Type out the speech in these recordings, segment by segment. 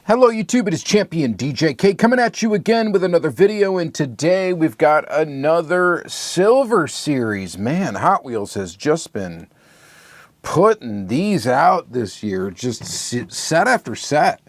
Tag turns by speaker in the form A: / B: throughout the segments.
A: Hello YouTube, it is Champion DJK coming at you again with another video, and today we've got another Silver Series. Man, Hot Wheels has just been putting these out this year, just set after set.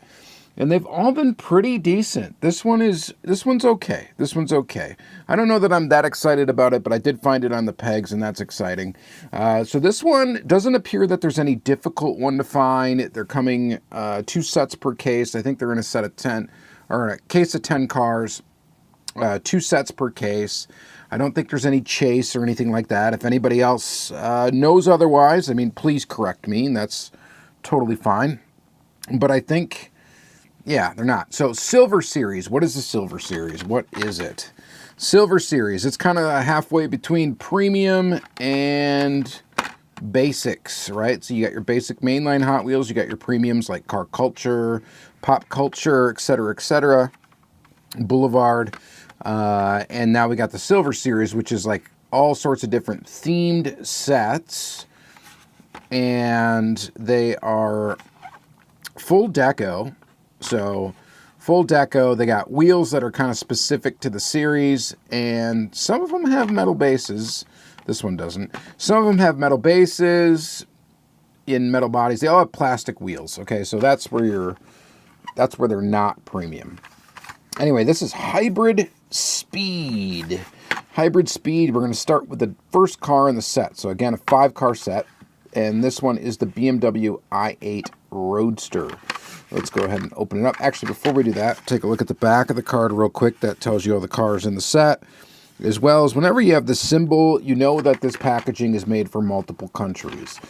A: And they've all been pretty decent. This one's okay. This one's okay. I don't know that I'm that excited about it, but I did find it on the pegs, and that's exciting. So this one doesn't appear that there's any difficult one to find. They're coming 2 sets per case. I think they're in a set of 10, or a case of 10 cars, 2 sets per case. I don't think there's any chase or anything like that. If anybody else knows otherwise, I mean, please correct me, and that's totally fine. But I think... yeah, they're not. So Silver Series, what is the Silver Series? What is it? Silver Series, it's kind of halfway between premium and basics, right? So you got your basic mainline Hot Wheels, you got your premiums like Car Culture, Pop Culture, etc., Boulevard, and now we got the Silver Series, which is like all sorts of different themed sets, and they are full deco. So full deco, they got wheels that are kind of specific to the series, and some of them have metal bases. This one doesn't. Some of them have metal bases in metal bodies. They all have plastic wheels. Okay, so that's where they're not premium. Anyway, this is Hybrid Speed. Hybrid Speed, we're going to start with the first car in the set. So again, a 5-car set, and this one is the BMW i8 Roadster. Let's go ahead and open it up. Actually, before we do that, take a look at the back of the card real quick. That tells you all the cars in the set. As well as whenever you have the symbol, you know that this packaging is made for multiple countries.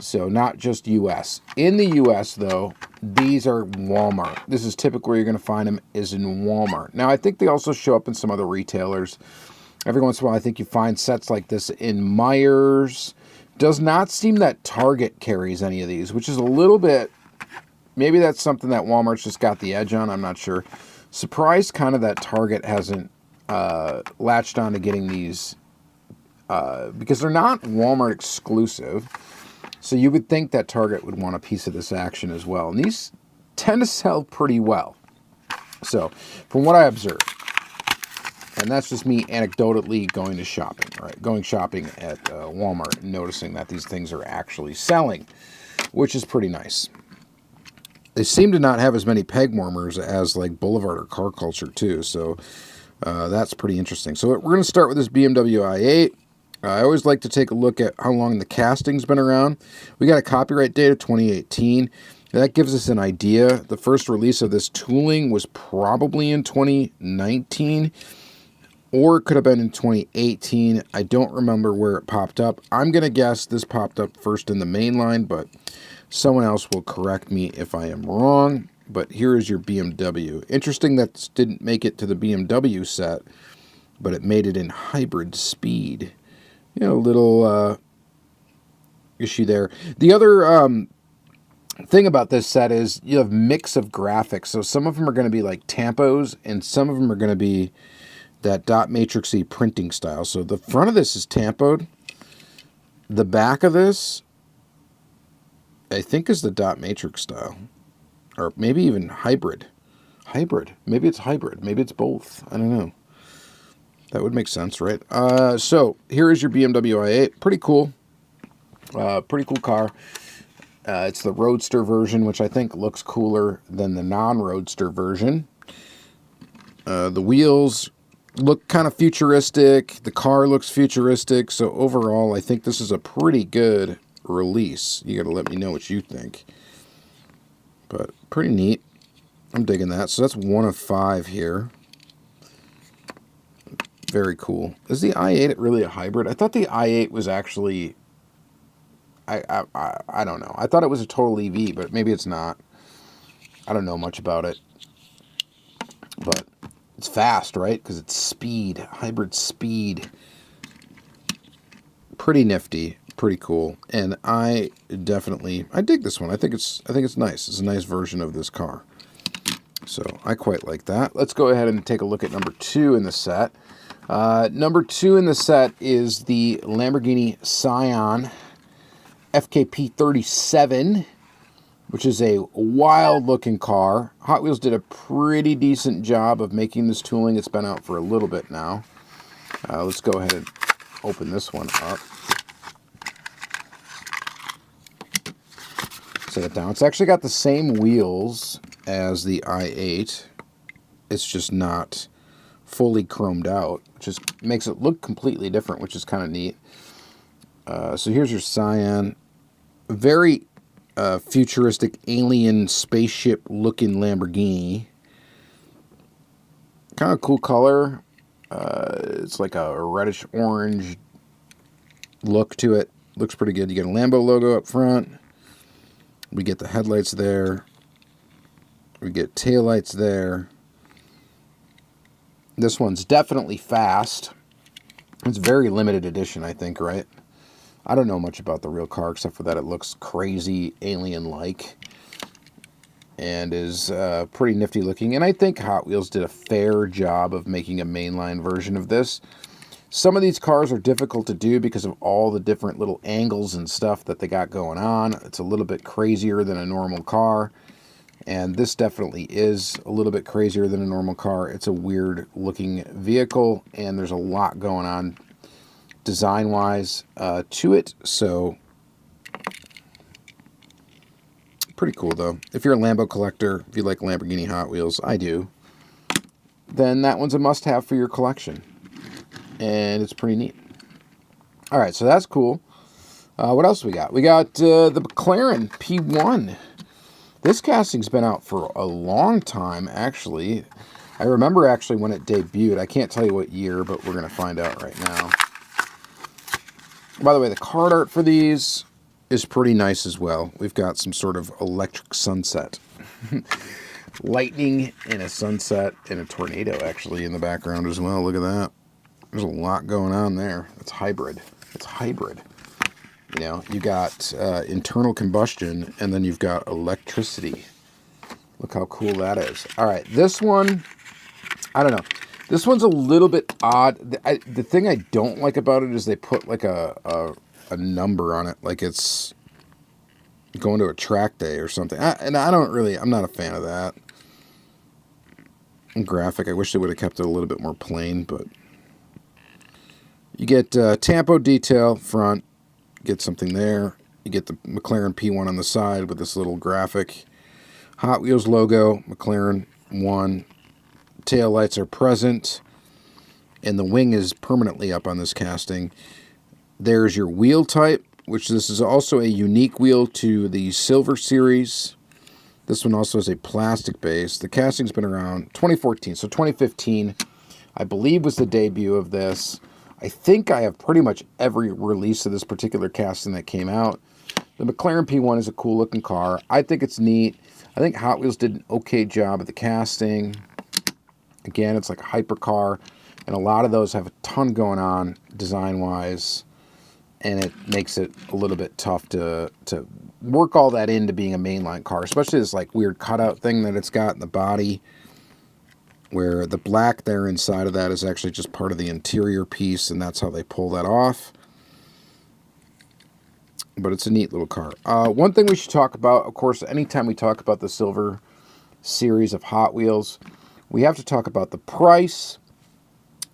A: So not just US. In the US, though, these are Walmart. This is typically where you're going to find them, is in Walmart. Now, I think they also show up in some other retailers. Every once in a while, I think you find sets like this in Myers. Does not seem that Target carries any of these, which is a little bit... maybe that's something that Walmart's just got the edge on. I'm not sure. Surprised kind of that Target hasn't latched on to getting these because they're not Walmart exclusive. So you would think that Target would want a piece of this action as well. And these tend to sell pretty well. So from what I observed, and that's just me anecdotally going to shopping, right? Going shopping at Walmart and noticing that these things are actually selling, which is pretty nice. They seem to not have as many peg warmers as like Boulevard or Car Culture too, so that's pretty interesting. So we're going to start with this BMW i8. I always like to take a look at how long the casting's been around. We got a copyright date of 2018. That gives us an idea. The first release of this tooling was probably in 2019, or it could have been in 2018. I don't remember where it popped up. I'm going to guess this popped up first in the mainline, but someone else will correct me if I am wrong. But here is your BMW. Interesting that this didn't make it to the BMW set, but it made it in Hybrid Speed. You know, a little issue there. The other thing about this set is you have mix of graphics. So some of them are going to be like tampos, and some of them are going to be that dot matrixy printing style. So the front of this is tampoed. The back of this, I think, is the dot matrix style, or maybe even hybrid. Maybe it's hybrid. Maybe it's both. I don't know. That would make sense, right? So here is your BMW i8. Pretty cool. Pretty cool car. It's the Roadster version, which I think looks cooler than the non-Roadster version. The wheels look kind of futuristic. The car looks futuristic. So overall, I think this is a pretty good release. You got to let me know what you think. But pretty neat. I'm digging that. So that's 1 of 5 here. Very cool. Is the i8 really a hybrid? I thought the i8 was actually... I don't know. I thought it was a total EV, but maybe it's not. I don't know much about it. But it's fast, right? Because it's speed. Hybrid speed. Pretty nifty. Pretty cool. And I dig this one. I think it's nice. It's a nice version of this car. So I quite like that. Let's go ahead and take a look at number 2 in the set. Number 2 in the set is the Lamborghini Sián FKP37. which is a wild-looking car. Hot Wheels did a pretty decent job of making this tooling. It's been out for a little bit now. Let's go ahead and open this one up. Set it down. It's actually got the same wheels as the i8. It's just not fully chromed out, which just makes it look completely different, which is kind of neat. So here's your Sián. Very futuristic alien spaceship looking Lamborghini. Kind of cool color. It's like a reddish orange look to it. Looks pretty good. You get a Lambo logo up front. We get the headlights there. We get taillights there. This one's definitely fast. It's very limited edition, I think, right? I don't know much about the real car except for that it looks crazy alien-like and is pretty nifty looking. And I think Hot Wheels did a fair job of making a mainline version of this. Some of these cars are difficult to do because of all the different little angles and stuff that they got going on. It's a little bit crazier than a normal car. And this definitely is a little bit crazier than a normal car. It's a weird looking vehicle and there's a lot going on design-wise to it. So pretty cool though. If you're a Lambo collector, if you like Lamborghini Hot Wheels, I do, then that one's a must-have for your collection. And it's pretty neat. All right, so that's cool. What else we got? We got the McLaren P1. This casting's been out for a long time, actually. I remember actually when it debuted. I can't tell you what year, but we're going to find out right now. By the way, the card art for these is pretty nice as well. We've got some sort of electric sunset. Lightning and a sunset and a tornado, actually, in the background as well. Look at that. There's a lot going on there. It's hybrid. It's hybrid. You know, you got internal combustion, and then you've got electricity. Look how cool that is. All right, this one, I don't know. This one's a little bit odd. The thing I don't like about it is they put like a number on it, like it's going to a track day or something. And I don't really, I'm not a fan of that. And graphic, I wish they would have kept it a little bit more plain, but you get tampo detail front, get something there. You get the McLaren P1 on the side with this little graphic. Hot Wheels logo, McLaren 1. Tail lights are present, and the wing is permanently up on this casting. There's your wheel type, which this is also a unique wheel to the Silver Series. This one also has a plastic base. The casting's been around 2014, so 2015, I believe, was the debut of this. I think I have pretty much every release of this particular casting that came out. The McLaren P1 is a cool looking car. I think it's neat. I think Hot Wheels did an okay job at the casting. Again, it's like a hypercar, and a lot of those have a ton going on design-wise, and it makes it a little bit tough to work all that into being a mainline car, especially this like weird cutout thing that it's got in the body, where the black there inside of that is actually just part of the interior piece, and that's how they pull that off. But it's a neat little car. One thing we should talk about, of course, anytime we talk about the Silver Series of Hot Wheels, we have to talk about the price.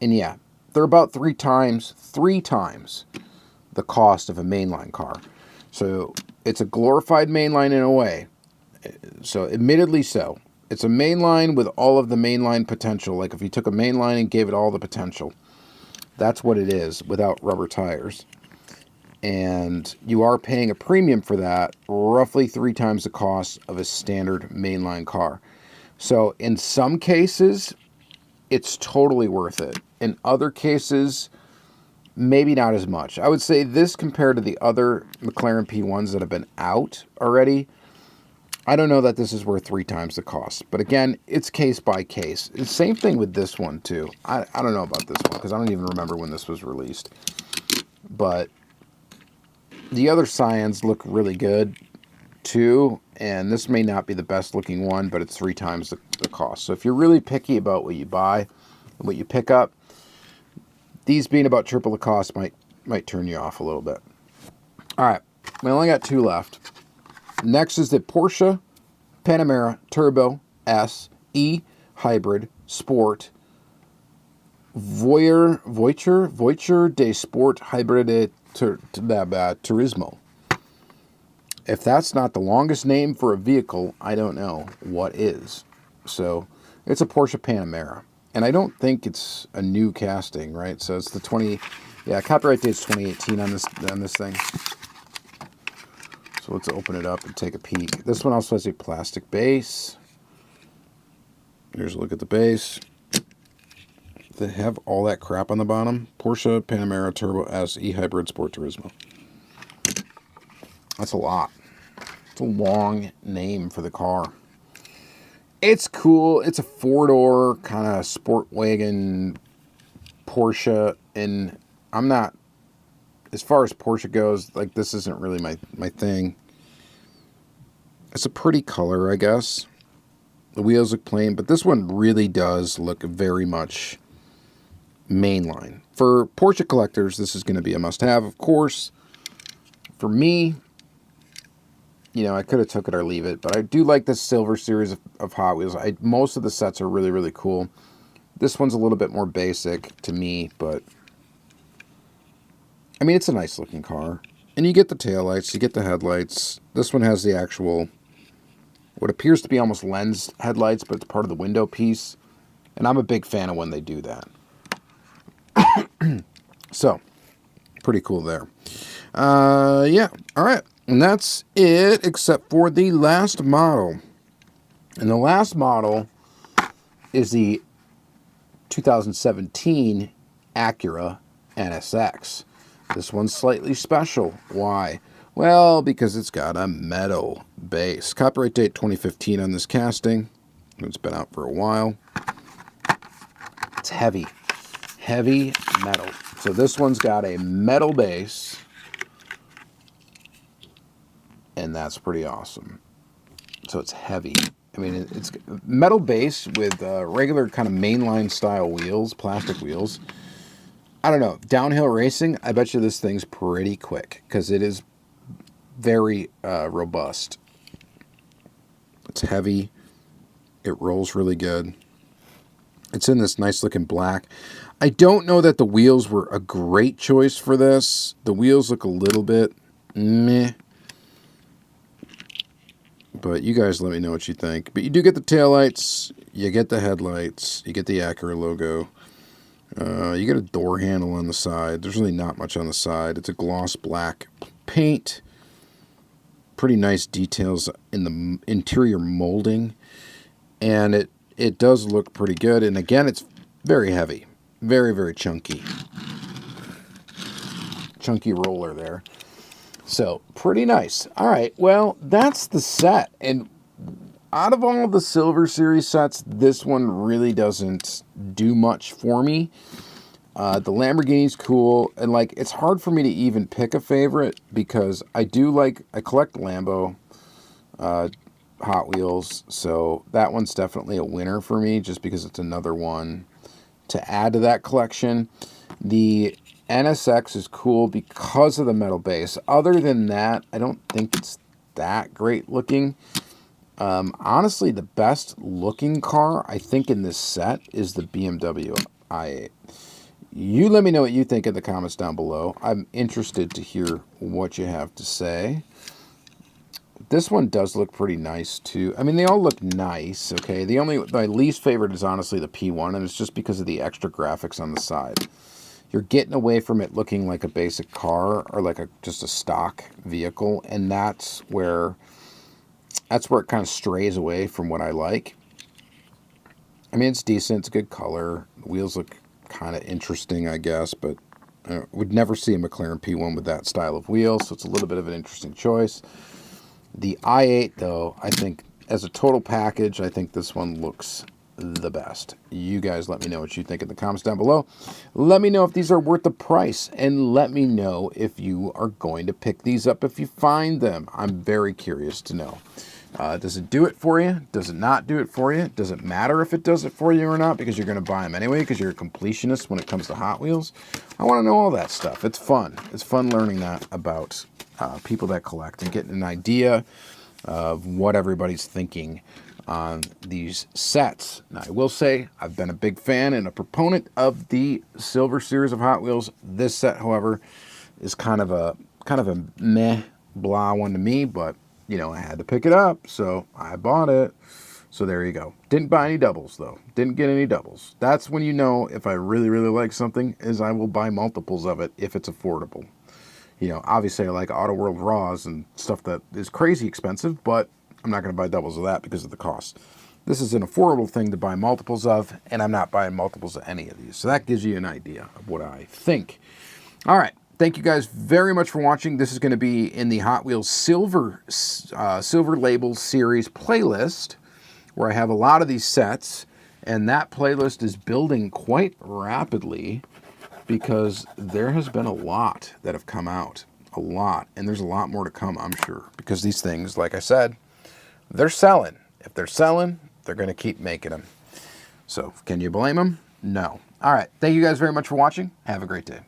A: And yeah, they're about three times the cost of a mainline car. So it's a glorified mainline in a way. So admittedly so. It's a mainline with all of the mainline potential. Like if you took a mainline and gave it all the potential. That's what it is without rubber tires. And you are paying a premium for that, roughly 3 times the cost of a standard mainline car. So in some cases, it's totally worth it. In other cases, maybe not as much. I would say this compared to the other McLaren P1s that have been out already, I don't know that this is worth 3 times the cost. But again, it's case by case. The same thing with this one too. I don't know about this one because I don't even remember when this was released. But the other Siáns look really good too, and this may not be the best looking one, but it's 3 times the cost. So if you're really picky about what you buy and what you pick up, these being about triple the cost might turn you off a little bit. All right, we only got 2 left. Next is the Porsche Panamera Turbo S E Hybrid Sport Voiture de Sport Hybrid Turismo. If that's not the longest name for a vehicle, I don't know what is. So it's a Porsche Panamera. And I don't think it's a new casting, right? So it's the copyright date's 2018 on this thing. So let's open it up and take a peek. This one also has a plastic base. Here's a look at the base. They have all that crap on the bottom. Porsche Panamera Turbo S E Hybrid Sport Turismo. That's a lot. It's a long name for the car. It's cool. It's a four-door kind of sport wagon Porsche, and I'm not, as far as Porsche goes, like, this isn't really my thing. It's a pretty color, I guess. The wheels look plain, but this one really does look very much mainline. For Porsche collectors, this is going to be a must-have, of course. For me, you know, I could have took it or leave it, but I do like the silver series of Hot Wheels. Most of the sets are really, really cool. This one's a little bit more basic to me, but I mean, it's a nice looking car. And you get the taillights, you get the headlights. This one has the actual, what appears to be almost lens headlights, but it's part of the window piece. And I'm a big fan of when they do that. So, pretty cool there. Yeah, all right. And that's it, except for the last model. And the last model is the 2017 Acura NSX. This one's slightly special. Why? Well, because it's got a metal base. Copyright date 2015 on this casting. It's been out for a while. It's heavy. Heavy metal. So this one's got a metal base. And that's pretty awesome. So it's heavy. I mean, it's metal base with regular kind of mainline style wheels, plastic wheels. I don't know. Downhill racing, I bet you this thing's pretty quick because it is very robust. It's heavy. It rolls really good. It's in this nice looking black. I don't know that the wheels were a great choice for this. The wheels look a little bit meh. But you guys let me know what you think. But you do get the taillights, you get the headlights, you get the Acura logo. You get a door handle on the side. There's really not much on the side. It's a gloss black paint. Pretty nice details in the interior molding. And it does look pretty good. And again, it's very heavy. Very, very chunky. Chunky roller there. So, pretty nice. All right, well, that's the set. And out of all of the Silver Series sets, this one really doesn't do much for me. The Lamborghini's cool. And, like, it's hard for me to even pick a favorite because I collect Lambo Hot Wheels. So, that one's definitely a winner for me just because it's another one to add to that collection. The NSX is cool because of the metal base. Other than that, I don't think it's that great looking. Honestly, the best looking car, I think, in this set is the BMW i8. You let me know what you think in the comments down below. I'm interested to hear what you have to say. This one does look pretty nice, too. I mean, they all look nice, okay? My least favorite is honestly the P1, and it's just because of the extra graphics on the side. You're getting away from it looking like a basic car or like just a stock vehicle, and that's where it kind of strays away from what I like. I mean, it's decent. It's a good color. The wheels look kind of interesting, I guess, but I would never see a McLaren P1 with that style of wheel, so it's a little bit of an interesting choice. The i8, though, I think, as a total package, I think this one looks the best. You guys let me know what you think in the comments down below. Let me know if these are worth the price, and let me know if you are going to pick these up if you find them. I'm very curious to know. Does it do it for you? Does it not do it for you? Does it matter if it does it for you or not because you're going to buy them anyway because you're a completionist when it comes to Hot Wheels? I want to know all that stuff. It's fun. It's fun learning that about people that collect and getting an idea of what everybody's thinking on these sets. Now, I will say I've been a big fan and a proponent of the Silver Series of Hot Wheels. This set, however, is kind of a meh, blah one to me, but you know, I had to pick it up, so I bought it. So there you go. Didn't buy any doubles though. Didn't get any doubles. That's when you know if I really, really like something, is I will buy multiples of it if it's affordable. You know, obviously I like Auto World Raws and stuff that is crazy expensive, but I'm not going to buy doubles of that because of the cost. This is an affordable thing to buy multiples of, and I'm not buying multiples of any of these. So that gives you an idea of what I think. All right. Thank you guys very much for watching. This is going to be in the Hot Wheels Silver Label Series playlist, where I have a lot of these sets, and that playlist is building quite rapidly because there has been a lot that have come out. A lot. And there's a lot more to come, I'm sure. Because these things, like I said, they're selling. If they're selling, they're going to keep making them. So, can you blame them? No. All right. Thank you guys very much for watching. Have a great day.